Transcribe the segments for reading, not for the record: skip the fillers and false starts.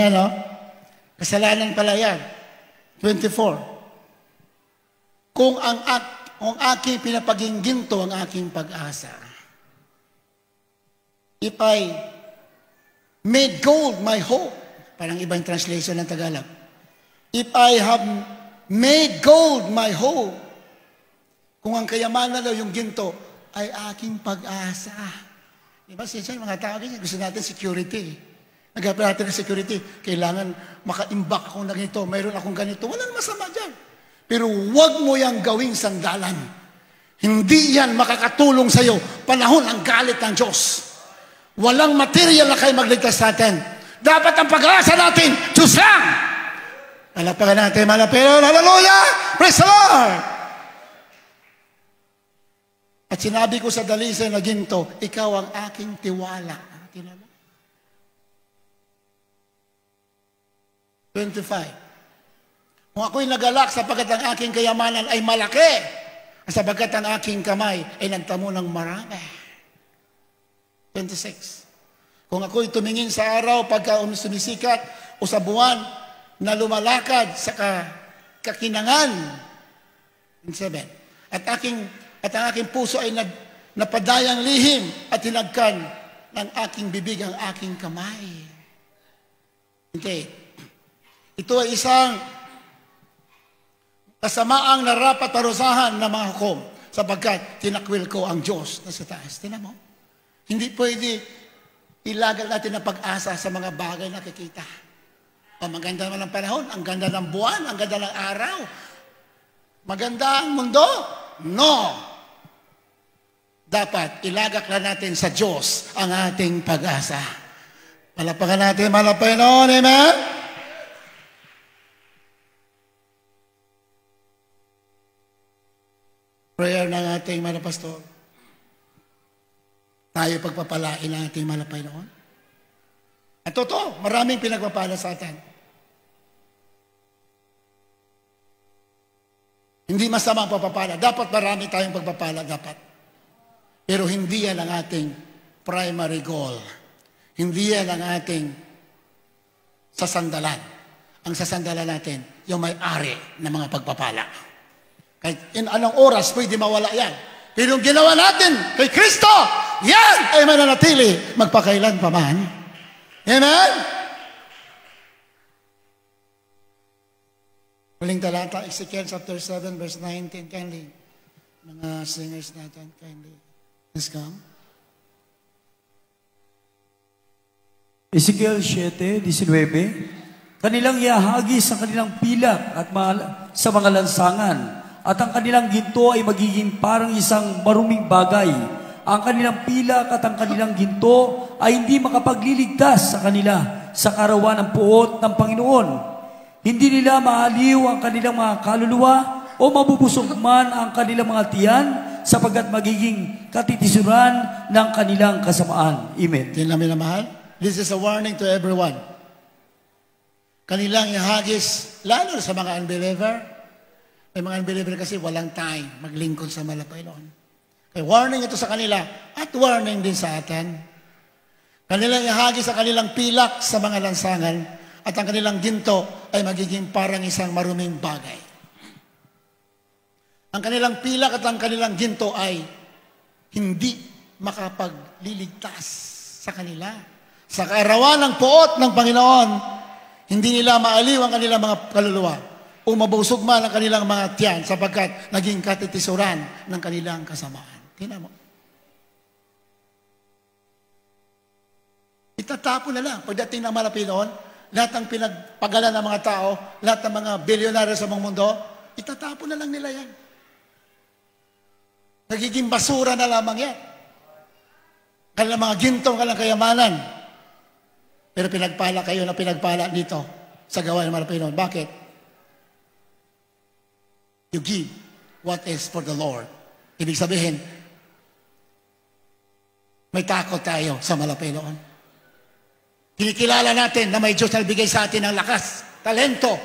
yan, no? Kasalanan pala yan. 24. Kung aking pinapaging ginto ang aking pag-asa. If I made gold my hope, parang ibang translation ng Tagalog. If I have made gold my hope, kung ang kayamanan daw yung ginto ay aking pag-asa. Diba, siya mga tao ganyan, gusto natin security. Naghahanap natin ng security. Kailangan maka-imbak ako na ganito, mayroon akong ganito. Walang masama dyan. Pero huwag mo yang gawing sandalan. Hindi yan makakatulong sa iyo. Panahon ang galit ng Diyos. Walang material na kayo magligtas sa atin. Dapat ang pag-asa natin, Diyos lang. Palapakan natin, malapilan. Hallelujah! Praise the Lord! At sinabi ko sa dalisay na ginto, ikaw ang aking tiwala. 25. Kung ako'y nagalak sapagkat ang aking kayamanan ay malaki, sapagkat ang aking kamay ay nagtamo ng marami. 26. Kung ako'y tumingin sa araw pagka sumisikat o sa buwan na lumalakad sa kakinangan. 27. At ang aking puso ay napadayang lihim at hinagkan ng aking bibig ang aking kamay. Okay. Ito ay isang kasamaang narapat parusahan ng mga hukom sapagkat tinakwil ko ang Diyos na sa taas. Tingnan mo. Hindi pwede ilagal natin ang pag-asa sa mga bagay na nakikita. Ang maganda naman ng panahon, ang ganda ng buwan, ang ganda ng araw. Maganda ang mundo? No. Dapat ilagak na natin sa Diyos ang ating pag-asa. Malapakan natin, malapakan noon, amen? Prayer ng ating mga pastor. Tayo pagpapalain ng ating mga Panginoon. At totoo, maraming pinagpapala sa atin. Hindi masama ang pagpapala. Dapat marami tayong pagpapala, dapat. Pero hindi yan ang ating primary goal. Hindi yan ang ating sasandalan. Ang sasandalan natin, yung may-ari ng mga pagpapala. Kahit in anong oras, pwede mawala yan. Pero yung ginawa natin kay Kristo, yan ay mananatili magpakailan pa man. Amen? Huling talata, Ezekiel chapter 7, verse 19. Kindly, mga singers natin, kindly. Let's come. Ezekiel 7:19. Kanilang iahagi sa kanilang pilak at sa mga lansangan, at ang kanilang ginto ay magiging parang isang maruming bagay. Ang kanilang pilak at ang kanilang ginto ay hindi makapagliligtas sa kanila sa karawan ng puot ng Panginoon. Hindi nila maaliw ang kanilang mga kaluluwa o mabubusog man ang kanilang mga tiyan sapagkat magiging katitisuran ng kanilang kasamaan. Amen. Yan namin na mahal. This is a warning to everyone. Kanilang ihagis, lalo sa mga unbeliever. May mga unbeliever kasi walang time maglingkod sa Panginoon. Kaya warning ito sa kanila at warning din sa atin. Kanilang ihagis sa kanilang pilak sa mga lansangan at ang kanilang ginto ay magiging parang isang maruming bagay. Ang kanilang pilak at ang kanilang ginto ay hindi makapagliligtas sa kanila. Sa kaarawan ng puot ng Panginoon, hindi nila maaliw ang kanilang mga kaluluwa o mabusog man ang kanilang mga tiyan sapagkat naging katitisuran ng kanilang kasamaan. Tingnan mo. Itatapon na lang. Pagdating ng Panginoon, lahat ng pinagpagalan ng mga tao, lahat ng mga bilyonaryo sa mga mundo, itatapon na lang nila yan. Nagiging basura na lamang yan. Kanilang mga gintong, kanilang kayamanan. Pero pinagpala kayo na pinagpala dito sa gawa ng Panginoon. Bakit? You give what is for the Lord. Ibig sabihin, may takot tayo sa Panginoon. Kinikilala natin na may Diyos na bigay sa atin ng lakas, talento,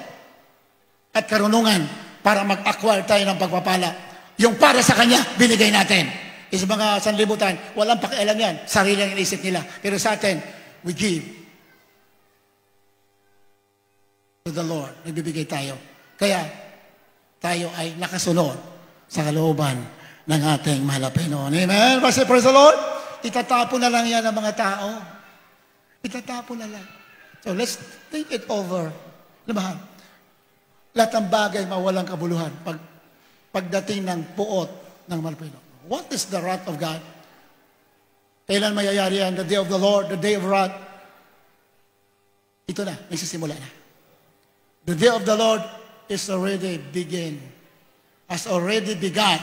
at karunungan para mag-acquire tayo ng pagpapala. Yung para sa Kanya, binigay natin. Sa mga sanlibutan, walang pakialam yan. Sarili ang inisip nila. Pero sa atin, we give. the Lord. Nagbibigay tayo. Kaya tayo ay nakasunod sa kalooban ng ating mahal na Panginoon. Amen? Kasi praise the Lord, itatapon na lang yan ng mga tao. Itatapon na lang. So let's think it over. Lahat ng bagay mawalang kabuluhan pagdating ng puot ng mahal na Panginoon. What is the wrath of God? Kailan mayayari yan? The day of the Lord, the day of wrath. Ito na, nagsisimula na. The day of the Lord is already begin. Has already begun.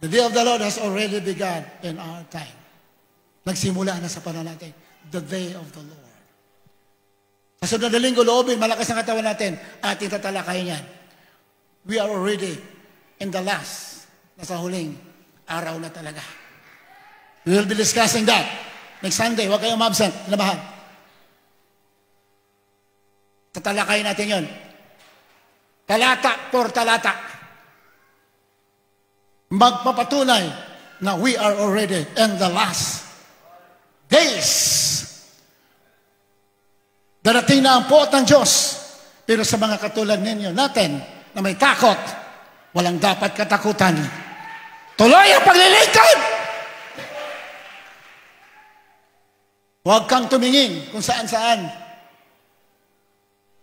The day of the Lord has already begun in our time. Nagsimula na sa panahon natin. The day of the Lord. Sa sunod na linggo, loobin, malakas ang katawan natin, ating tatalakayin yan. We are already in the last, nasa huling araw na talaga. We will be discussing that next Sunday. Huwag kayong ma-absent. Labahan. Tatalakayin natin yon. Talata por talata. Magpapatunay na we are already in the last days. Darating na ang puot ng Diyos. Pero sa mga katulad ninyo natin na may takot, walang dapat katakutan. Tuloy ang paglilingkod! Huwag kang tumingin kung saan-saan.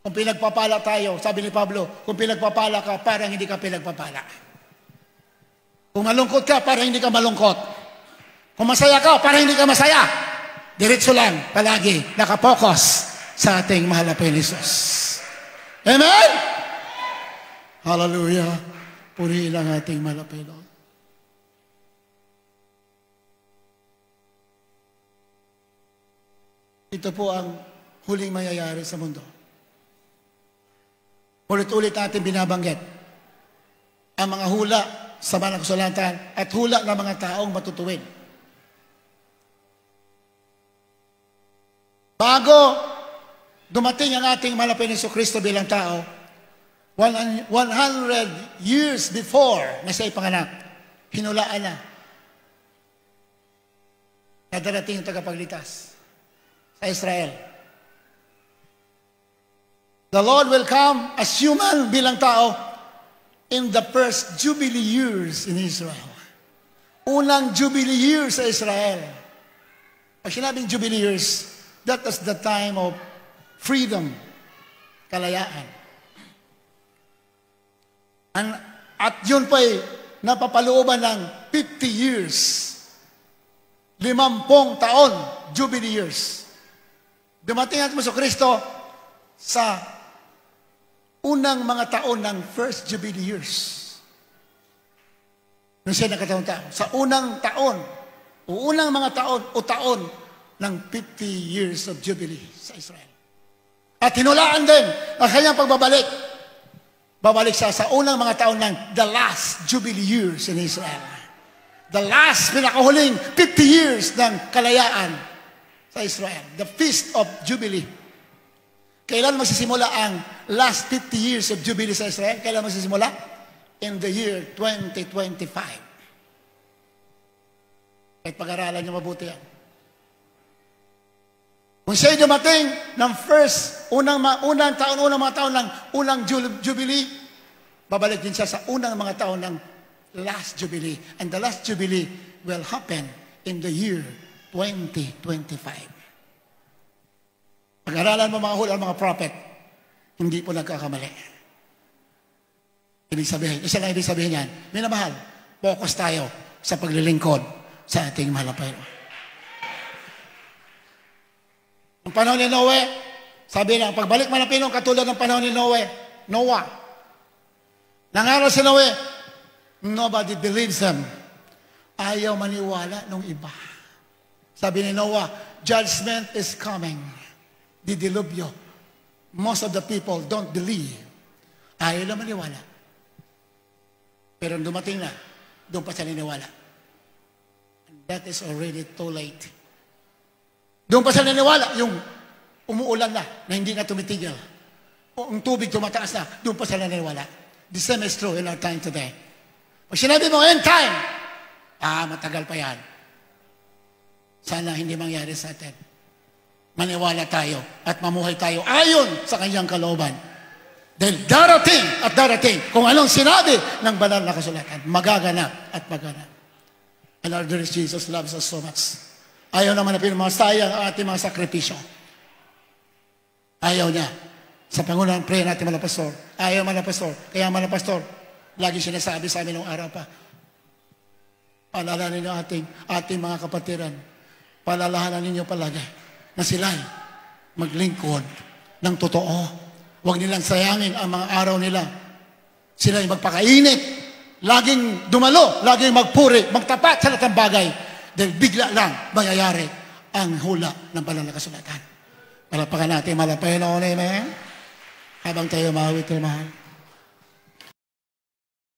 Kung pinagpapala tayo, sabi ni Pablo, kung pinagpapala ka, parang hindi ka pinagpapala. Kung malungkot ka, parang hindi ka malungkot. Kung masaya ka, parang hindi ka masaya. Diretso lang, palagi, nakapokus sa ating mahal na Panginoon Jesus. Amen? Hallelujah. Purihin ang ating mahal na Panginoon. Ito po ang huling mayayari sa mundo. Ulit-ulit natin binabanggit ang mga hula sa mga kasulatan at hula ng mga taong matutuwid. Bago dumating ang ating mahal na Panginoon Kristo bilang tao, 100 years before na siya ipanganak, hinulaan na darating yung tagapagligtas sa Israel. The Lord will come as human bilang tao in the first Jubilee years in Israel. Unang Jubilee years sa Israel. Pag sinabing Jubilee years, that was the time of freedom, kalayaan. At yun po'y napapalooban ng 50 years, 50 taon, Jubilee years. Dumating natin mo sa Kristo sa unang mga taon ng first Jubilee years. Nung siya nakataon tao. Sa unang taon, o unang mga taon, o taon ng 50 years of Jubilee sa Israel. At hinulaan din ang kanyang pagbabalik. Babalik siya sa unang mga taon ng the last Jubilee years in Israel. The last, pinakahuling 50 years ng kalayaan sa Israel. The Feast of Jubilee. Kailan magsisimula ang last 50 years of Jubilee sa Israel? Kailan magsisimula? In the year 2025. Kahit pag-aralan niyo mabuti yan. Kung siya'y dumating ng unang mga taon ng unang Jubilee, babalik din siya sa unang mga taon ng last Jubilee. And the last Jubilee will happen in the year 2025. Pag-aralan mo mga hula, mga prophet, hindi po nagkakamali. Ibig sabihin, isa lang ibig sabihin yan, minamahal, focus tayo sa paglilingkod sa ating mahal na Panginoon. Ang panahon ni Noe, sabi lang, pagbalik man ng Panginoon, katulad ng panahon ni Noah. Nangaral si Noe, nobody believes him. Ayaw maniwala nung iba. Sabi ni Noah, judgment is coming. Didilubyo. Most of the people don't believe. Ayaw na maniwala. Pero dumating na, doon pa siya niniwala. And that is already too late. Doon pa siya niniwala, yung umuulan na hindi na tumitigil. O ang tubig tumataas na, doon pa siya niniwala. The same is true in our time today. Pag sinabi mo, end time, matagal pa yan. Sana hindi mangyari sa atin. maniwala tayo at mamuhay tayo ayon sa kanyang kalooban. Dahil darating at darating kung anong sinabi ng banal na kasulatan, magaganap at maganap. And our dear Jesus loves us so much. Ayaw naman na pinamasayan ang ating mga sakripisyo. Ayaw niya. Sa Pangunang prayer natin mga pastor. Ayaw mga pastor. Kaya mga pastor, lagi sinasabi sa amin noong araw pa, paalalahanan ninyo ating mga kapatiran. Paalalahanan ninyo palagi na sila'y maglingkod ng totoo. Huwag nilang sayangin ang mga araw nila. Sila'y magpakainit, laging dumalo, laging magpuri, magtapat sa lahat ng bagay. Dahil bigla lang mangyayari ang hula ng banal na kasulatan. Malapakan natin, malapahin ako na, amen? Habang tayo mahawit na mahal.